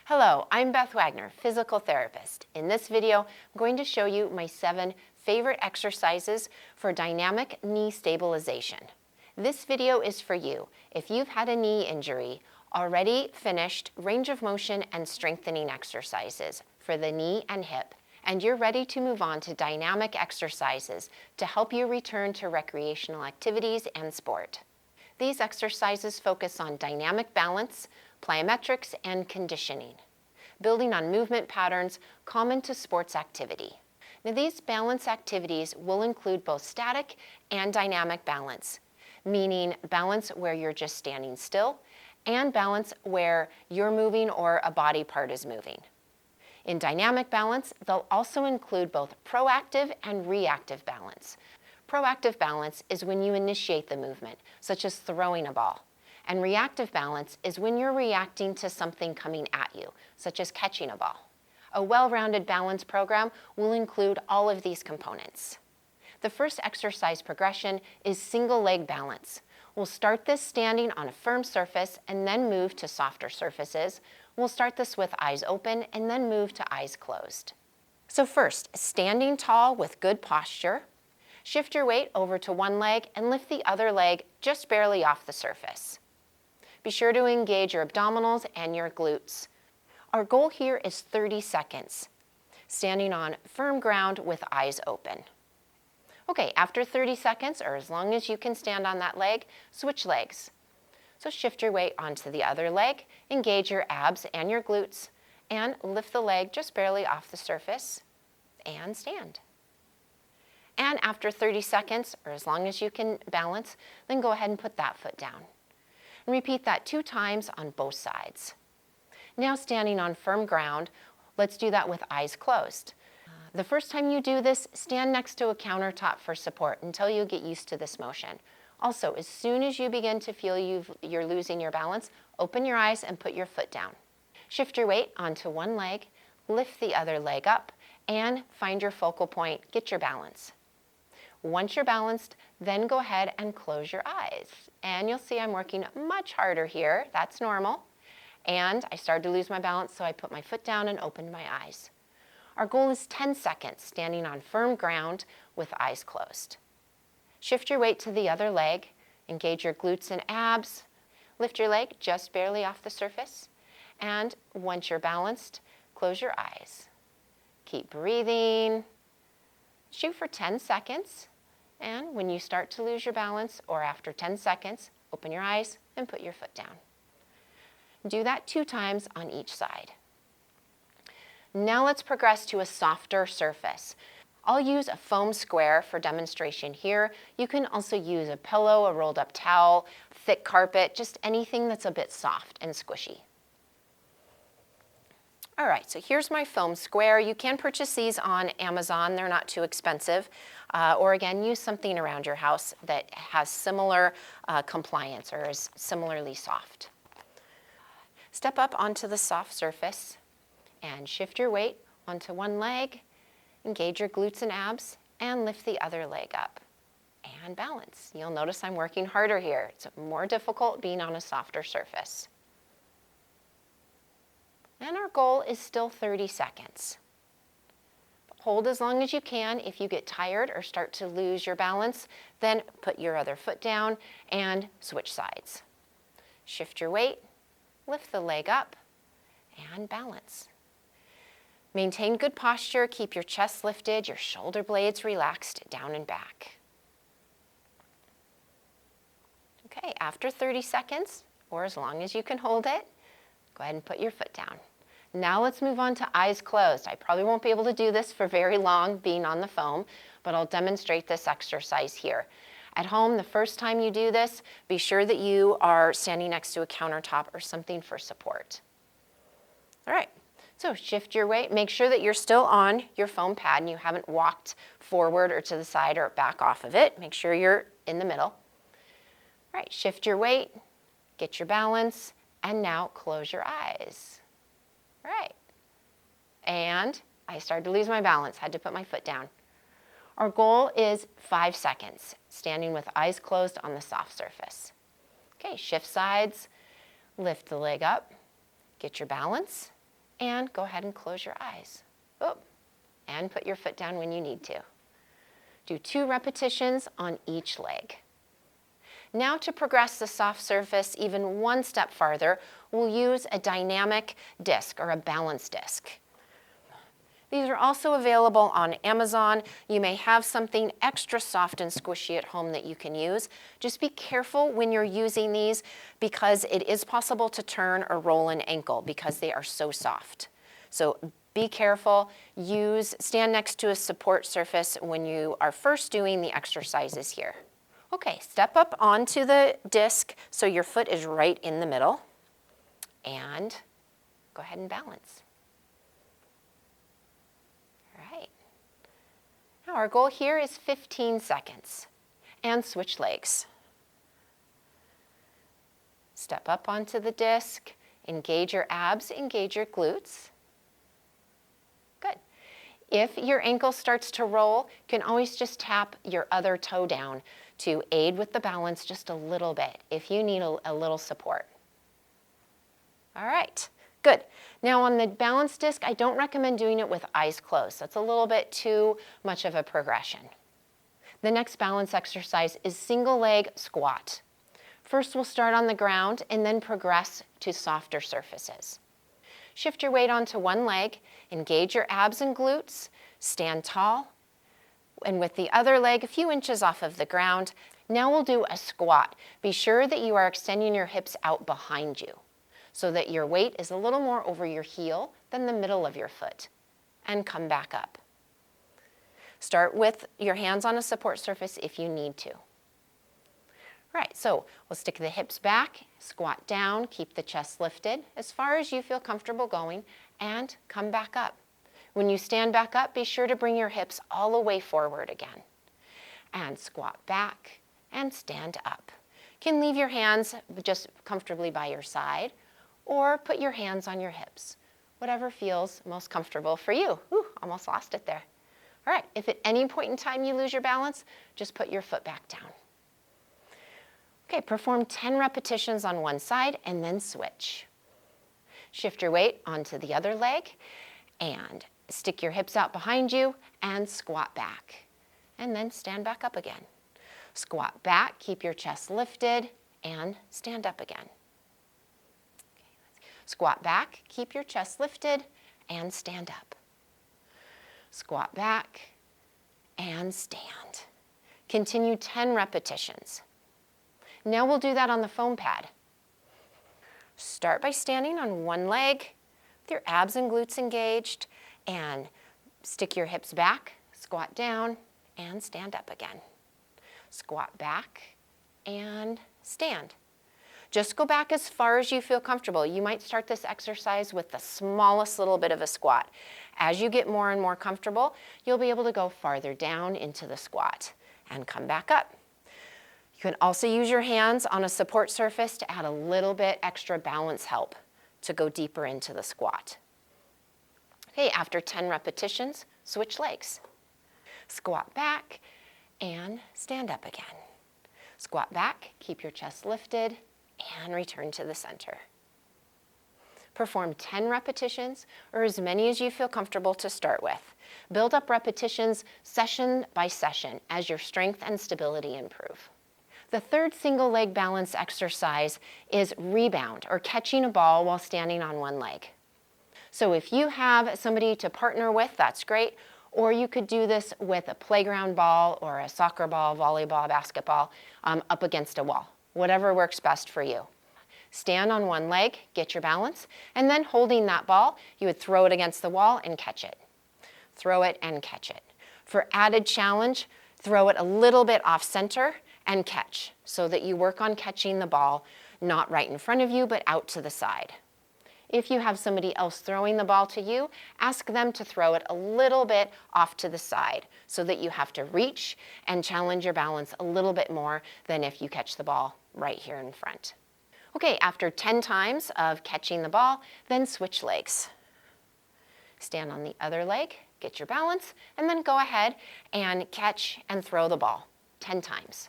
Hello, I'm Beth Wagner, physical therapist. In this video, I'm going to show you my 7 favorite exercises for dynamic knee stabilization. This video is for you if you've had a knee injury, already finished range of motion and strengthening exercises for the knee and hip, and you're ready to move on to dynamic exercises to help you return to recreational activities and sport. These exercises focus on dynamic balance, plyometrics, and conditioning, building on movement patterns common to sports activity. Now, these balance activities will include both static and dynamic balance, meaning balance where you're just standing still, and balance where you're moving or a body part is moving. In dynamic balance, they'll also include both proactive and reactive balance. Proactive balance is when you initiate the movement, such as throwing a ball. And reactive balance is when you're reacting to something coming at you, such as catching a ball. A well-rounded balance program will include all of these components. The first exercise progression is single leg balance. We'll start this standing on a firm surface and then move to softer surfaces. We'll start this with eyes open and then move to eyes closed. So first, standing tall with good posture. Shift your weight over to one leg and lift the other leg just barely off the surface. Be sure to engage your abdominals and your glutes. Our goal here is 30 seconds, standing on firm ground with eyes open. Okay, after 30 seconds, or as long as you can stand on that leg, switch legs. So shift your weight onto the other leg, engage your abs and your glutes, and lift the leg just barely off the surface, and stand. And after 30 seconds, or as long as you can balance, then go ahead and put that foot down. And repeat that 2 times on both sides. Now standing on firm ground, let's do that with eyes closed. The first time you do this, stand next to a countertop for support until you get used to this motion. Also, as soon as you begin to feel you're losing your balance, open your eyes and put your foot down. Shift your weight onto one leg, lift the other leg up, and find your focal point, get your balance. Once you're balanced, then go ahead and close your eyes. And you'll see I'm working much harder here. That's normal. And I started to lose my balance, so I put my foot down and opened my eyes. Our goal is 10 seconds, standing on firm ground with eyes closed. Shift your weight to the other leg, engage your glutes and abs, lift your leg just barely off the surface, and once you're balanced, close your eyes. Keep breathing. Shoot for 10 seconds. And when you start to lose your balance, or after 10 seconds, open your eyes and put your foot down. Do that 2 times on each side. Now let's progress to a softer surface. I'll use a foam square for demonstration here. You can also use a pillow, a rolled up towel, thick carpet, just anything that's a bit soft and squishy. All right, so here's my foam square. You can purchase these on Amazon. They're not too expensive. Or again, use something around your house that has similar compliance or is similarly soft. Step up onto the soft surface and shift your weight onto one leg, engage your glutes and abs, and lift the other leg up. And balance. You'll notice I'm working harder here. It's more difficult being on a softer surface. And our goal is still 30 seconds. Hold as long as you can. If you get tired or start to lose your balance, then put your other foot down and switch sides. Shift your weight, lift the leg up, and balance. Maintain good posture. Keep your chest lifted, your shoulder blades relaxed down and back. Okay, after 30 seconds, or as long as you can hold it, go ahead and put your foot down. Now let's move on to eyes closed. I probably won't be able to do this for very long being on the foam, but I'll demonstrate this exercise here. At home, the first time you do this, be sure that you are standing next to a countertop or something for support. All right, so shift your weight. Make sure that you're still on your foam pad and you haven't walked forward or to the side or back off of it. Make sure you're in the middle. All right, shift your weight, get your balance, and now close your eyes. Right. And I started to lose my balance, had to put my foot down. Our goal is 5 seconds, standing with eyes closed on the soft surface. Okay, shift sides, lift the leg up, get your balance, and go ahead and close your eyes. Oh, and put your foot down when you need to. Do 2 repetitions on each leg. Now to progress the soft surface even one step farther, we'll use a dynamic disc or a balance disc. These are also available on Amazon. You may have something extra soft and squishy at home that you can use. Just be careful when you're using these because it is possible to turn or roll an ankle because they are so soft. So be careful. Stand next to a support surface when you are first doing the exercises here. Okay, step up onto the disc so your foot is right in the middle and go ahead and balance. Now our goal here is 15 seconds and switch legs. Step up onto the disc, engage your abs, engage your glutes. Good. If your ankle starts to roll, you can always just tap your other toe down to aid with the balance just a little bit if you need a little support. All right. Good. Now on the balance disc, I don't recommend doing it with eyes closed. That's a little bit too much of a progression. The next balance exercise is single leg squat. First we'll start on the ground and then progress to softer surfaces. Shift your weight onto one leg, engage your abs and glutes, stand tall, and with the other leg a few inches off of the ground. Now we'll do a squat. Be sure that you are extending your hips out behind you, so that your weight is a little more over your heel than the middle of your foot, and come back up. Start with your hands on a support surface if you need to. All right, so we'll stick the hips back, squat down, keep the chest lifted as far as you feel comfortable going, and come back up. When you stand back up, be sure to bring your hips all the way forward again. And squat back and stand up. You can leave your hands just comfortably by your side, or put your hands on your hips, whatever feels most comfortable for you. Ooh, almost lost it there. All right, if at any point in time you lose your balance, just put your foot back down. Okay, perform 10 repetitions on one side and then switch. Shift your weight onto the other leg and stick your hips out behind you and squat back. And then stand back up again. Squat back, keep your chest lifted, and stand up again. Squat back, keep your chest lifted, and stand up. Squat back, and stand. Continue 10 repetitions. Now we'll do that on the foam pad. Start by standing on one leg with your abs and glutes engaged, and stick your hips back, squat down, and stand up again. Squat back, and stand. Just go back as far as you feel comfortable. You might start this exercise with the smallest little bit of a squat. As you get more and more comfortable, you'll be able to go farther down into the squat and come back up. You can also use your hands on a support surface to add a little bit extra balance help to go deeper into the squat. Okay, after 10 repetitions, switch legs. Squat back and stand up again. Squat back, keep your chest lifted, and return to the center. Perform 10 repetitions or as many as you feel comfortable to start with. Build up repetitions session by session as your strength and stability improve. The third single leg balance exercise is rebound, or catching a ball while standing on one leg. So if you have somebody to partner with, that's great, or you could do this with a playground ball or a soccer ball, volleyball, basketball, up against a wall. Whatever works best for you. Stand on one leg, get your balance, and then holding that ball, you would throw it against the wall and catch it. Throw it and catch it. For added challenge, throw it a little bit off center and catch, so that you work on catching the ball not right in front of you, but out to the side. If you have somebody else throwing the ball to you, ask them to throw it a little bit off to the side so that you have to reach and challenge your balance a little bit more than if you catch the ball right here in front. Okay, after 10 times of catching the ball, then switch legs. Stand on the other leg, get your balance, and then go ahead and catch and throw the ball 10 times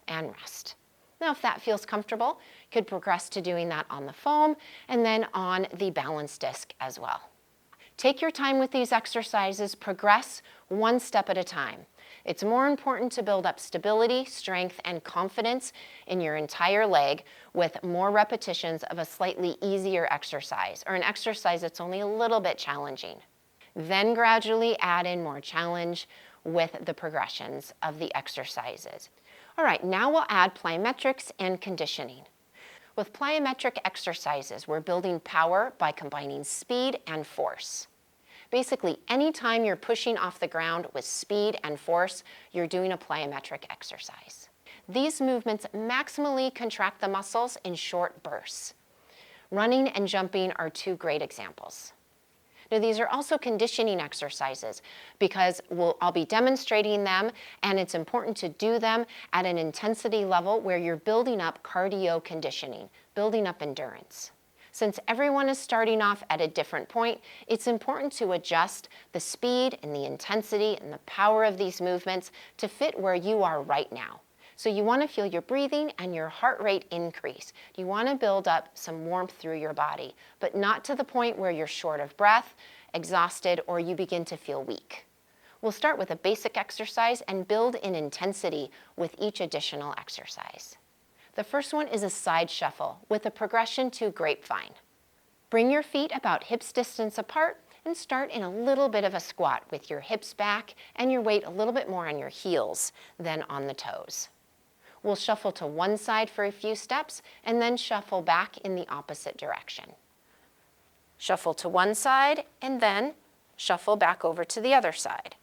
and rest. Now, if that feels comfortable, Could progress to doing that on the foam and then on the balance disc as well. Take your time with these exercises, progress one step at a time. It's more important to build up stability, strength, and confidence in your entire leg with more repetitions of a slightly easier exercise, or an exercise that's only a little bit challenging. Then gradually add in more challenge with the progressions of the exercises. All right, now we'll add plyometrics and conditioning. With plyometric exercises, we're building power by combining speed and force. Basically, anytime you're pushing off the ground with speed and force, you're doing a plyometric exercise. These movements maximally contract the muscles in short bursts. Running and jumping are two great examples. Now, these are also conditioning exercises because I'll be demonstrating them, and it's important to do them at an intensity level where you're building up cardio conditioning, building up endurance. Since everyone is starting off at a different point, it's important to adjust the speed and the intensity and the power of these movements to fit where you are right now. So you want to feel your breathing and your heart rate increase. You want to build up some warmth through your body, but not to the point where you're short of breath, exhausted, or you begin to feel weak. We'll start with a basic exercise and build in intensity with each additional exercise. The first one is a side shuffle with a progression to grapevine. Bring your feet about hips distance apart and start in a little bit of a squat with your hips back and your weight a little bit more on your heels than on the toes. We'll shuffle to one side for a few steps and then shuffle back in the opposite direction. Shuffle to one side and then shuffle back over to the other side.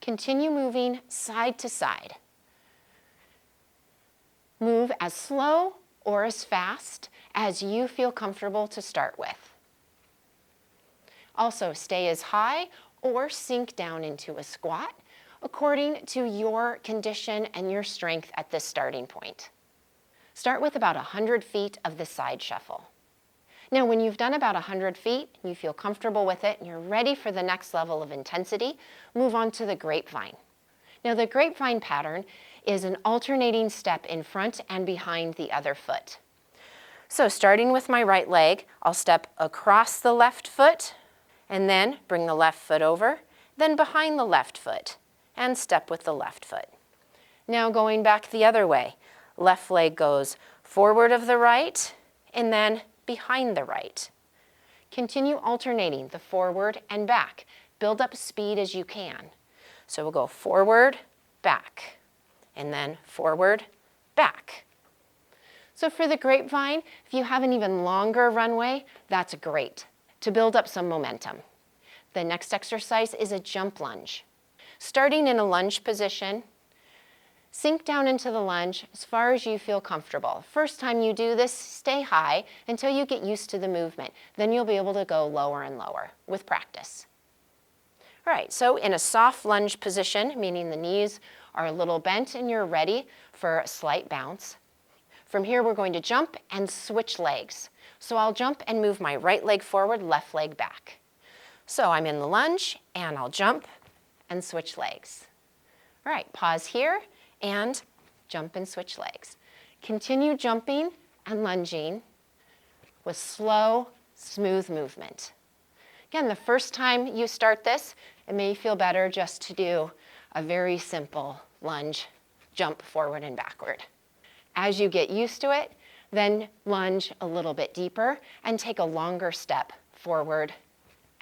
Continue moving side to side. Move as slow or as fast as you feel comfortable to start with. Also, stay as high or sink down into a squat according to your condition and your strength at this starting point. Start with about 100 feet of the side shuffle. Now, when you've done about 100 feet, you feel comfortable with it, and you're ready for the next level of intensity, move on to the grapevine. Now, the grapevine pattern is an alternating step in front and behind the other foot. So starting with my right leg, I'll step across the left foot, and then bring the left foot over, then behind the left foot, and step with the left foot. Now going back the other way, left leg goes forward of the right, and then behind the right. Continue alternating the forward and back. Build up speed as you can. So we'll go forward, back, and then forward, back. So for the grapevine, if you have an even longer runway, that's great to build up some momentum. The next exercise is a jump lunge. Starting in a lunge position, sink down into the lunge as far as you feel comfortable. First time you do this, stay high until you get used to the movement. Then you'll be able to go lower and lower with practice. All right, so in a soft lunge position, meaning the knees are a little bent and you're ready for a slight bounce. From here, we're going to jump and switch legs. So I'll jump and move my right leg forward, left leg back. So I'm in the lunge and I'll jump and switch legs. All right, pause here and jump and switch legs. Continue jumping and lunging with slow, smooth movement. Again, the first time you start this, it may feel better just to do a very simple lunge, jump forward and backward. As you get used to it, then lunge a little bit deeper and take a longer step forward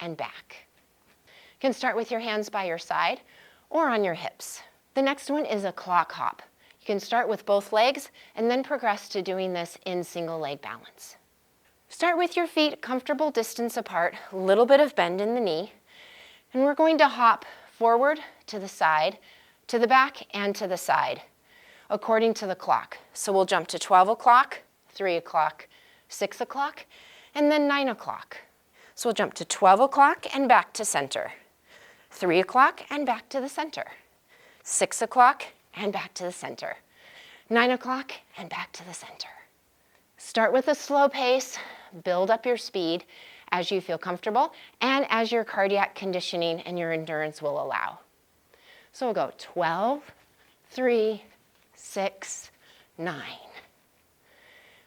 and back. You can start with your hands by your side or on your hips. The next one is a clock hop. You can start with both legs and then progress to doing this in single leg balance. Start with your feet comfortable distance apart, a little bit of bend in the knee, and we're going to hop forward to the back, and to the side, according to the clock. So we'll jump to 12 o'clock, 3 o'clock, 6 o'clock, and then 9 o'clock. So we'll jump to 12 o'clock and back to center, 3 o'clock and back to the center, 6 o'clock and back to the center, 9 o'clock and back to the center. Start with a slow pace, build up your speed as you feel comfortable and as your cardiac conditioning and your endurance will allow. So we'll go 12, 3, 6, 9.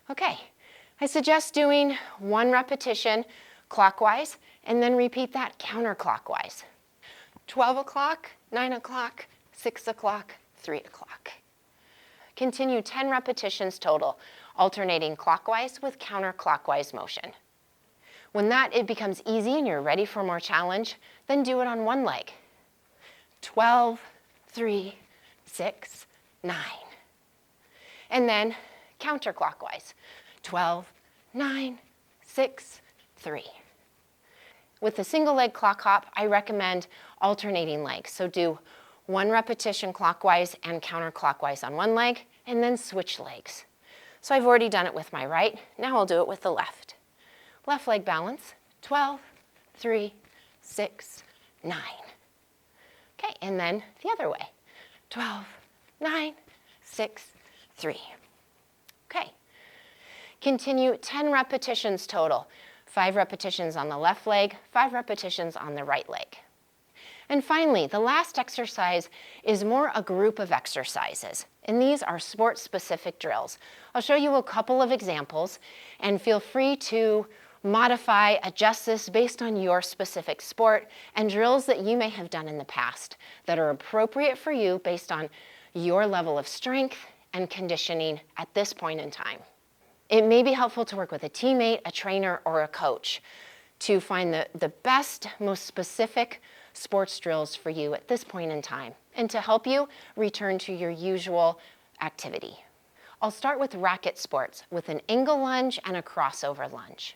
Okay, I suggest doing 1 repetition clockwise and then repeat that counterclockwise. 12 o'clock, 9 o'clock, 6 o'clock, 3 o'clock. Continue 10 repetitions total, alternating clockwise with counterclockwise motion. When it becomes easy and you're ready for more challenge, then do it on one leg. 12, 3, 6, 9. And then counterclockwise. 12, 9, 6, 3. With the single leg clock hop, I recommend alternating legs. So do 1 repetition clockwise and counterclockwise on one leg, and then switch legs. So I've already done it with my right. Now I'll do it with the left. Left leg balance, 12, 3, 6, 9. Okay, and then the other way. 12, 9, 6, 3. Okay. Continue 10 repetitions total. 5 repetitions on the left leg, 5 repetitions on the right leg. And finally, the last exercise is more a group of exercises, and these are sport-specific drills. I'll show you a couple of examples, and feel free to modify, adjust this based on your specific sport and drills that you may have done in the past that are appropriate for you based on your level of strength and conditioning at this point in time. It may be helpful to work with a teammate, a trainer, or a coach to find the best, most specific sports drills for you at this point in time and to help you return to your usual activity. I'll start with racket sports with an angle lunge and a crossover lunge.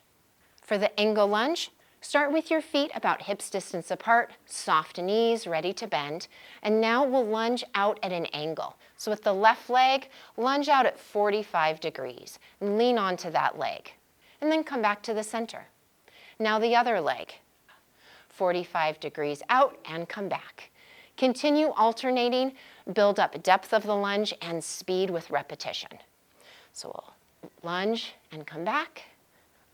For the angle lunge, start with your feet about hips distance apart, soft knees ready to bend, and now we'll lunge out at an angle. So with the left leg, lunge out at 45 degrees and lean onto that leg, and then come back to the center. Now the other leg, 45 degrees out and come back. Continue alternating, build up depth of the lunge and speed with repetition. So we'll lunge and come back,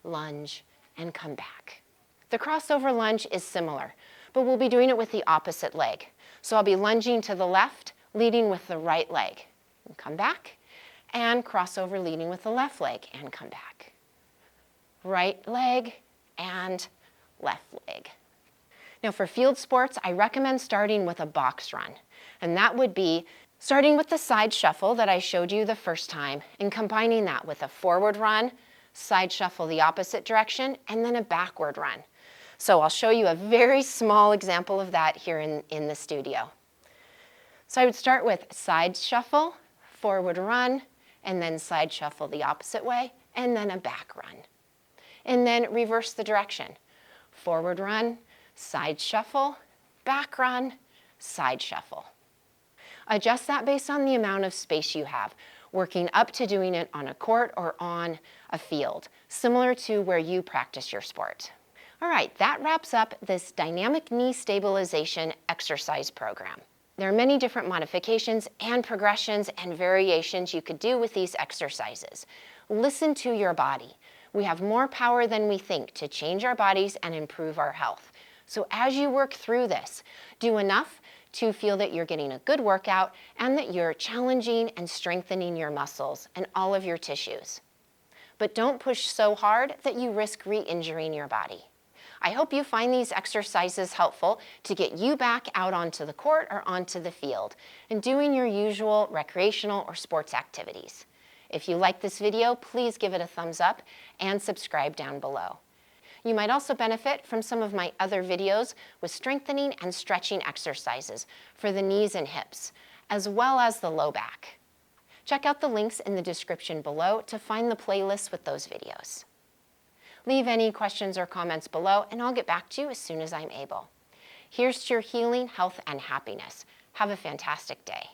lunge and come back. The crossover lunge is similar, but we'll be doing it with the opposite leg. So I'll be lunging to the left, leading with the right leg, and come back, and crossover leading with the left leg, and come back. Right leg and left leg. Now for field sports, I recommend starting with a box run, and that would be starting with the side shuffle that I showed you the first time, and combining that with a forward run, side shuffle the opposite direction, and then a backward run. So I'll show you a very small example of that here in the studio. So I would start with side shuffle, forward run, and then side shuffle the opposite way, and then a back run. And then reverse the direction. Forward run, side shuffle, back run, side shuffle. Adjust that based on the amount of space you have, working up to doing it on a court or on a field, similar to where you practice your sport. All right, that wraps up this dynamic knee stabilization exercise program. There are many different modifications and progressions and variations you could do with these exercises. Listen to your body. We have more power than we think to change our bodies and improve our health. So as you work through this, do enough to feel that you're getting a good workout and that you're challenging and strengthening your muscles and all of your tissues. But don't push so hard that you risk re-injuring your body. I hope you find these exercises helpful to get you back out onto the court or onto the field and doing your usual recreational or sports activities. If you like this video, please give it a thumbs up and subscribe down below. You might also benefit from some of my other videos with strengthening and stretching exercises for the knees and hips, as well as the low back. Check out the links in the description below to find the playlist with those videos. Leave any questions or comments below, and I'll get back to you as soon as I'm able. Here's to your healing, health, and happiness. Have a fantastic day.